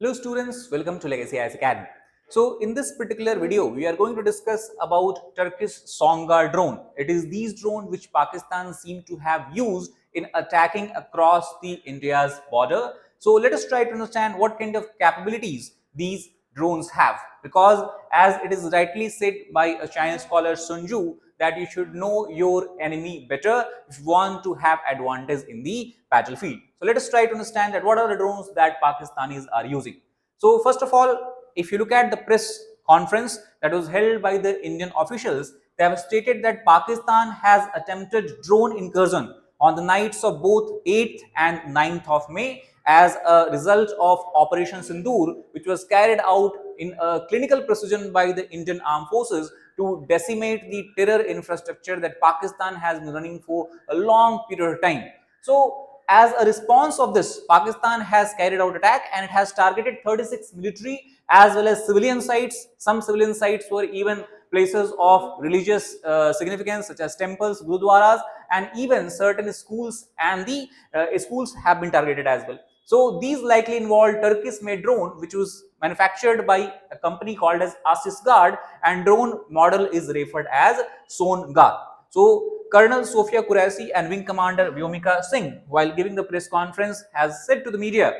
Hello students, welcome to Legacy IAS Academy. So in this particular video, we are going to discuss about Turkish Songar drone. It is these drones which Pakistan seem to have used in attacking across the India's border. So let us try to understand what kind of capabilities these drones have, because as it is rightly said by a Chinese scholar Sun Tzu, that you should know your enemy better if you want to have advantage in the battlefield. So let us try to understand that what are the drones that Pakistanis are using. So first of all, if you look at the press conference that was held by the Indian officials, they have stated that Pakistan has attempted drone incursion on the nights of both 8th and 9th of May as a result of Operation Sindoor, which was carried out in a clinical precision by the Indian Armed Forces to decimate the terror infrastructure that Pakistan has been running for a long period of time. So as a response of this, Pakistan has carried out attack and it has targeted 36 military as well as civilian sites. Some civilian sites were even places of religious significance such as temples, gurudwaras, and even certain schools, and the schools have been targeted as well. So these likely involved Turkish-made drone, which was manufactured by a company called as Asisguard, and drone model is referred as Songar. So Colonel Sophia Qureshi and Wing Commander Vyomika Singh, while giving the press conference, has said to the media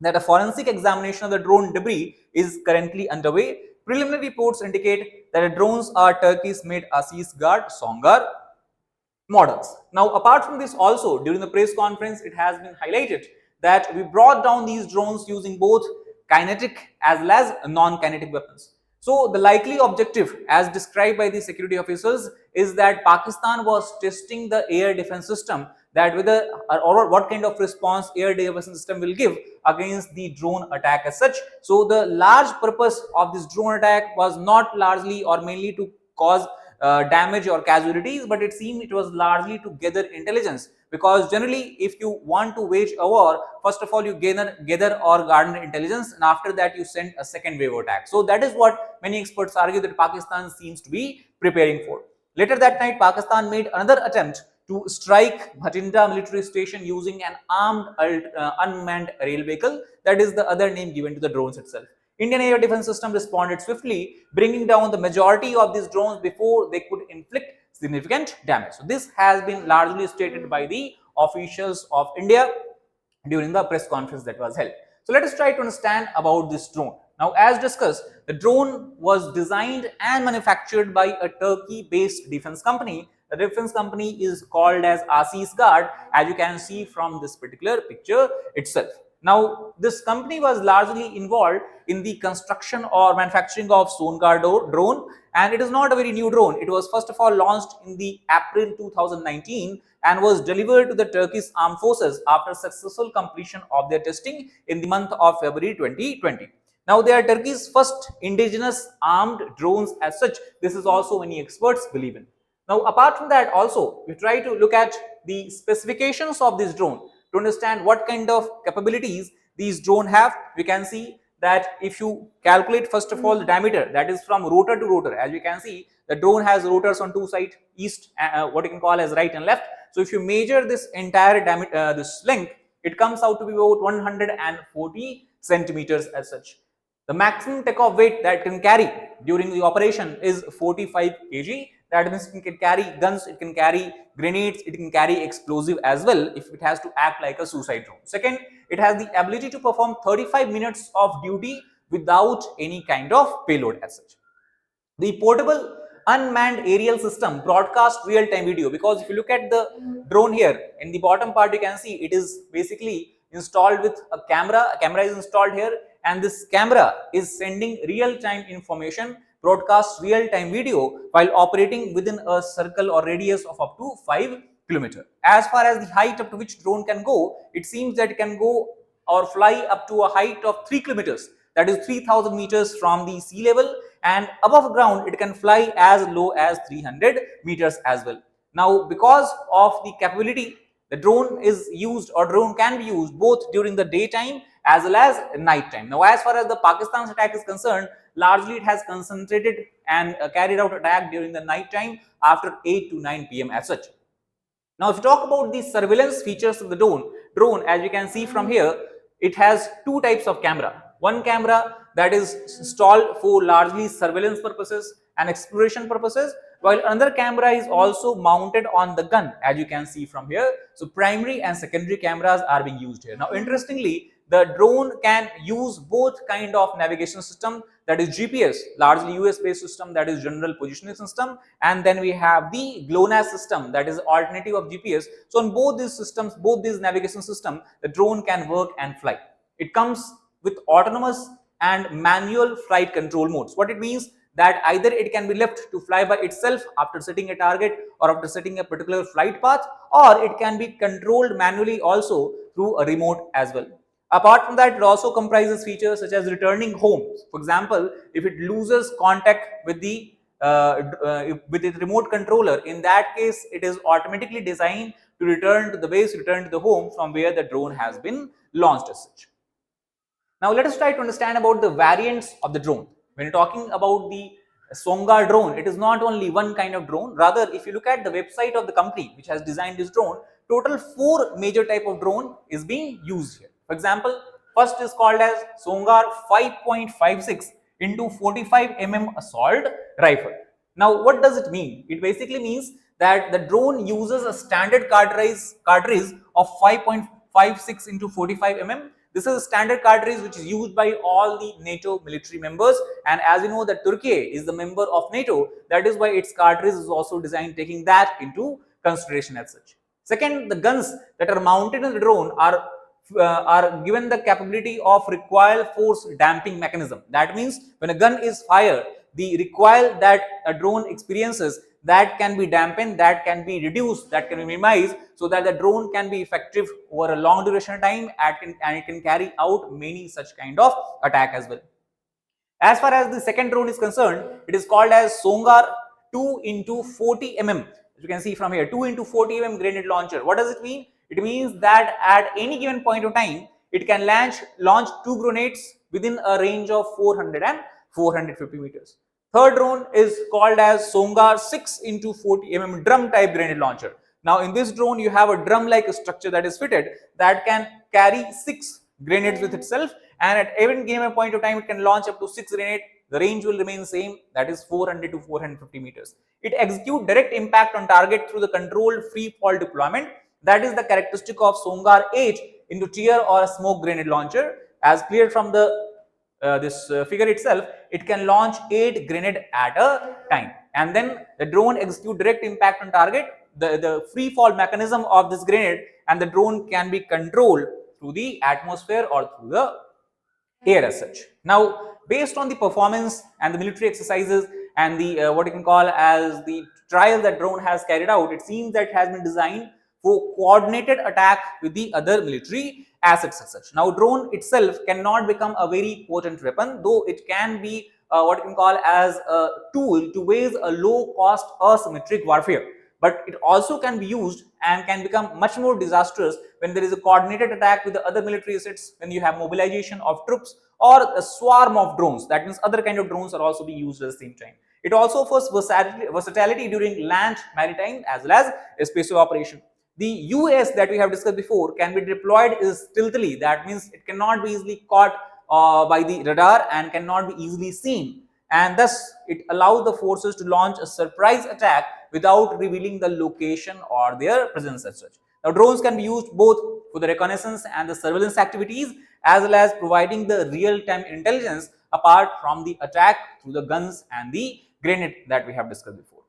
that a forensic examination of the drone debris is currently underway. Preliminary reports indicate that the drones are Turkish-made Asisguard Songar models. Now, apart from this, also during the press conference, it has been highlighted that we brought down these drones using both kinetic as well as non-kinetic weapons. So the likely objective, as described by the security officers, is that Pakistan was testing the air defense system, that whether or what kind of response air defense system will give against the drone attack as such. So the large purpose of this drone attack was not largely or mainly to cause damage or casualties, but it seemed it was largely to gather intelligence, because generally if you want to wage a war, first of all you gather or garner intelligence, and after that you send a second wave attack. So that is what many experts argue that Pakistan seems to be preparing for. Later that night, Pakistan made another attempt to strike Bhatinda military station using an armed unmanned rail vehicle. That is the other name given to the drones itself. Indian air defense system responded swiftly, bringing down the majority of these drones before they could inflict significant damage. So this has been largely stated by the officials of India during the press conference that was held. So let us try to understand about this drone. Now, as discussed, the drone was designed and manufactured by a Turkey-based defense company. The defense company is called as Asisguard, as you can see from this particular picture itself. Now, this company was largely involved in the construction or manufacturing of Songar drone, and it is not a very new drone. It was first of all launched in the April 2019 and was delivered to the Turkish Armed Forces after successful completion of their testing in the month of February 2020. Now, they are Turkey's first indigenous armed drones as such. This is also many experts believe in. Now, apart from that, also we try to look at the specifications of this drone to understand what kind of capabilities these drones have. We can see that if you calculate first of all the diameter, that is from rotor to rotor, as you can see the drone has rotors on two sides, east what you can call as right and left. So if you measure this entire diameter, this length, it comes out to be about 140 centimeters as such. The maximum takeoff weight that can carry during the operation is 45 kg. That means it can carry guns, it can carry grenades, it can carry explosive as well if it has to act like a suicide drone. Second, it has the ability to perform 35 minutes of duty without any kind of payload as such. The portable unmanned aerial system broadcast real-time video, because if you look at the drone here in the bottom part, you can see it is basically installed with a camera. A camera is installed here, and this camera is sending real-time information, broadcast real-time video while operating within a circle or radius of up to 5 km. As far as the height up to which drone can go, it seems that it can go or fly up to a height of 3 kilometers, that is 3000 meters from the sea level, and above ground it can fly as low as 300 meters as well. Now, because of the capability, the drone is used, or drone can be used both during the daytime as well as night time. Now, as far as the Pakistan's attack is concerned, largely it has concentrated and carried out attack during the night time after 8 to 9 p.m. as such. Now, if you talk about the surveillance features of the drone, as you can see from here, it has two types of camera. One camera that is installed for largely surveillance purposes and exploration purposes, while another camera is also mounted on the gun, as you can see from here. So primary and secondary cameras are being used here. Now interestingly, the drone can use both kind of navigation system, that is GPS, largely US based system, that is general positioning system, and then we have the GLONASS system, that is alternative of GPS. So on both these systems, both these navigation system, the drone can work and fly. It comes with autonomous and manual flight control modes. What it means, that either it can be left to fly by itself after setting a target or after setting a particular flight path, or it can be controlled manually also through a remote as well. Apart from that, it also comprises features such as returning home. For example, if it loses contact with the with its remote controller, in that case it is automatically designed to return to the base, return to the home from where the drone has been launched as such. Now let us try to understand about the variants of the drone. When you're talking about the Songar drone, it is not only one kind of drone. Rather, if you look at the website of the company which has designed this drone, total 4 major type of drone is being used here. For example, first is called as Songar 5.56 into 45 assault rifle. Now, what does it mean? It basically means that the drone uses a standard cartridge of 5.56 into 45 This is a standard cartridge which is used by all the NATO military members, and as you know that Turkey is the member of NATO, that is why its cartridge is also designed taking that into consideration as such. Second, the guns that are mounted in the drone are given the capability of recoil force damping mechanism. That means when a gun is fired, the recoil that a drone experiences, that can be dampened, that can be reduced, that can be minimized, so that the drone can be effective over a long duration of time and it can carry out many such kind of attack as well. As far as the second drone is concerned, it is called as Songar 2 into 40 As you can see from here, 2 into 40 grenade launcher. What does it mean? It means that at any given point of time, it can launch 2 grenades within a range of 400 and 450 meters. Third drone is called as Songar 6 into 40 drum type grenade launcher. Now in this drone, you have a drum like structure that is fitted that can carry 6 grenades with itself, and at every given point of time it can launch up to 6 grenades. The range will remain same, that is 400 to 450 meters. It executes direct impact on target through the controlled free fall deployment. That is the characteristic of Songar 8 into tear or a smoke grenade launcher. As clear from the this figure itself, it can launch 8 grenades at a time, and then the drone executes direct impact on target. The free fall mechanism of this grenade and the drone can be controlled through the atmosphere or through the air as such. Now, based on the performance and the military exercises and the what you can call as the trial that drone has carried out, it seems that it has been designed for coordinated attack with the other military assets as such. Now, drone itself cannot become a very potent weapon, though it can be what you can call as a tool to wage a low-cost asymmetric warfare. But it also can be used and can become much more disastrous when there is a coordinated attack with the other military assets, when you have mobilization of troops or a swarm of drones. That means other kind of drones are also being used at the same time. It also offers versatility during land, maritime as well as special operation. The US that we have discussed before can be deployed is stealthily. That means it cannot be easily caught by the radar and cannot be easily seen, and thus it allows the forces to launch a surprise attack without revealing the location or their presence as such. Now, drones can be used both for the reconnaissance and the surveillance activities as well as providing the real-time intelligence apart from the attack through the guns and the grenade that we have discussed before.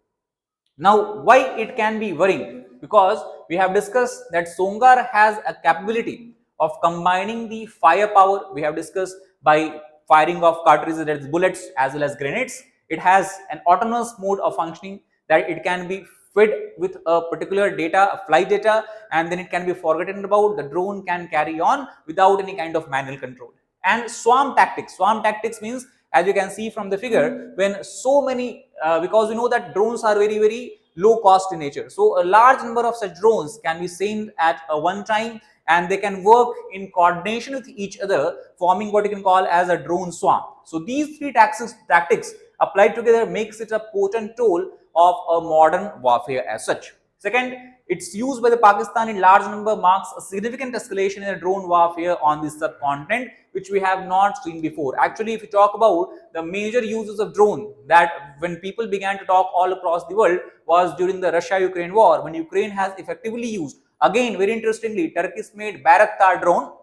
Now, why it can be worrying? Because we have discussed that Songar has a capability of combining the firepower we have discussed by firing of cartridges, that is bullets as well as grenades. It has an autonomous mode of functioning, that it can be fed with a particular data, a flight data, and then it can be forgotten about. The drone can carry on without any kind of manual control. And swarm tactics means, as you can see from the figure, when so many because we know that drones are very low cost in nature, so a large number of such drones can be sent at one time, and they can work in coordination with each other, forming what you can call as a drone swarm. So these three tactics applied together makes it a potent tool of a modern warfare as such. Second, its use by the Pakistan in large number marks a significant escalation in the drone warfare on the subcontinent, which we have not seen before. Actually, if you talk about the major uses of drone, that when people began to talk all across the world was during the Russia-Ukraine war, when Ukraine has effectively used, again very interestingly, Turkish-made Bayraktar drone,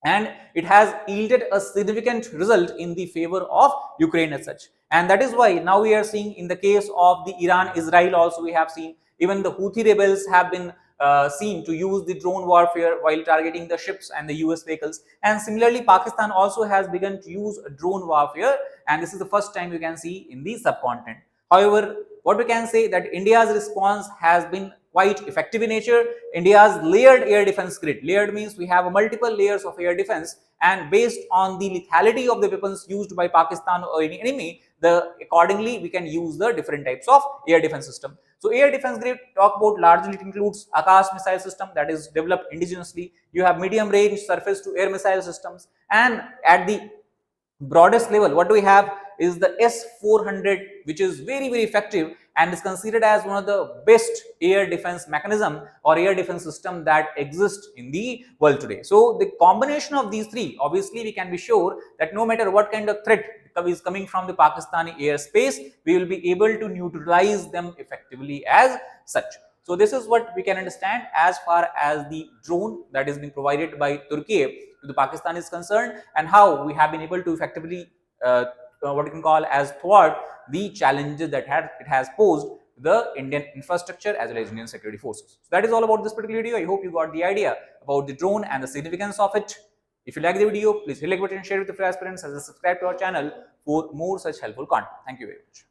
and it has yielded a significant result in the favor of Ukraine as such. And that is why now we are seeing in the case of the Iran-Israel also, we have seen even the Houthi rebels have been seen to use the drone warfare while targeting the ships and the US vehicles. And similarly, Pakistan also has begun to use drone warfare, and this is the first time you can see in the subcontinent. However, what we can say that India's response has been quite effective in nature. India's layered air defense grid. Layered means we have multiple layers of air defense, and based on the lethality of the weapons used by Pakistan or any enemy, accordingly we can use the different types of air defense system. So air defense grid, talk about, largely it includes Akash missile system that is developed indigenously. You have medium range surface to air missile systems, and at the broadest level what we have is the S-400, which is very effective and is considered as one of the best air defense mechanism or air defense system that exists in the world today. So the combination of these three, obviously we can be sure that no matter what kind of threat is coming from the Pakistani airspace, we will be able to neutralize them effectively as such. So this is what we can understand as far as the drone that is being provided by Turkey to the Pakistan is concerned, and how we have been able to effectively what you can call as thwart the challenges that it has posed the Indian infrastructure as well as Indian security forces. So that is all about this particular video. I hope you got the idea about the drone and the significance of it. If you like the video, please hit like button and share with your fellow aspirants, as well as subscribe to our channel for more such helpful content. Thank you very much.